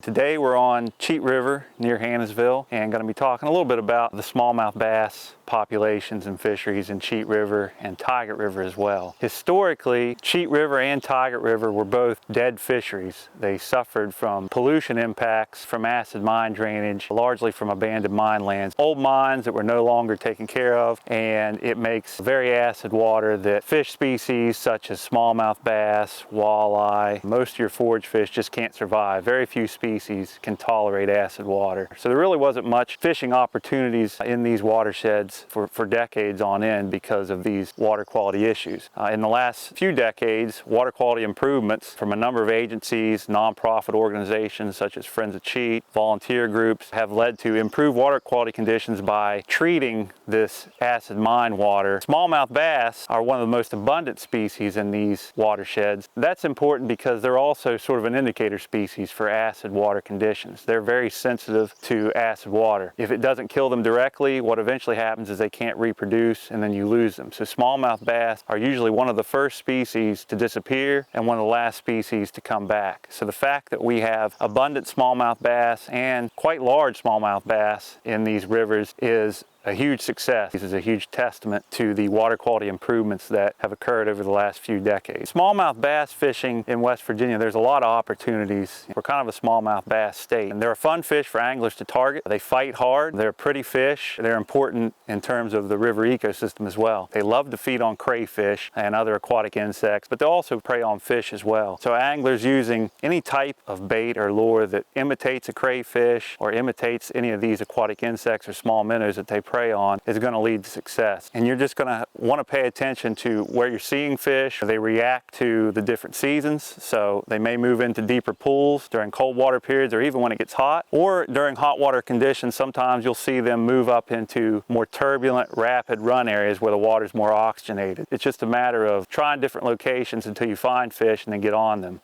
Today we're on Cheat River near Hannahsville and going to be talking a little bit about the smallmouth bass populations and fisheries in Cheat River and Tygart River as well. Historically, Cheat River and Tygart River were both dead fisheries. They suffered from pollution impacts from acid mine drainage, largely from abandoned mine lands. Old mines that were no longer taken care of, and it makes very acid water that fish species such as smallmouth bass, walleye, most of your forage fish just can't survive. Very few species can tolerate acid water. So there really wasn't much fishing opportunities in these watersheds for decades on end because of these water quality issues. In the last few decades, water quality improvements from a number of agencies, nonprofit organizations such as Friends of Cheat, volunteer groups, have led to improved water quality conditions by treating this acid mine water. Smallmouth bass are one of the most abundant species in these watersheds. That's important because they're also sort of an indicator species for acid water conditions. They're very sensitive to acid water. If it doesn't kill them directly, what eventually happens is they can't reproduce and then you lose them. So smallmouth bass are usually one of the first species to disappear and one of the last species to come back. So the fact that we have abundant smallmouth bass and quite large smallmouth bass in these rivers is a huge success. This is a huge testament to the water quality improvements that have occurred over the last few decades. Smallmouth bass fishing in West Virginia, there's a lot of opportunities. We're kind of a smallmouth bass state, and they're a fun fish for anglers to target. They fight hard, they're pretty fish, they're important in terms of the river ecosystem as well. They love to feed on crayfish and other aquatic insects, but they also prey on fish as well. So anglers using any type of bait or lure that imitates a crayfish or imitates any of these aquatic insects or small minnows that they prey on is going to lead to success. And you're just going to want to pay attention to where you're seeing fish. They react to the different seasons, so they may move into deeper pools during cold water periods or even when it gets hot, or during hot water conditions. Sometimes you'll see them move up into more turbulent, rapid run areas where the water's more oxygenated. It's just a matter of trying different locations until you find fish and then get on them.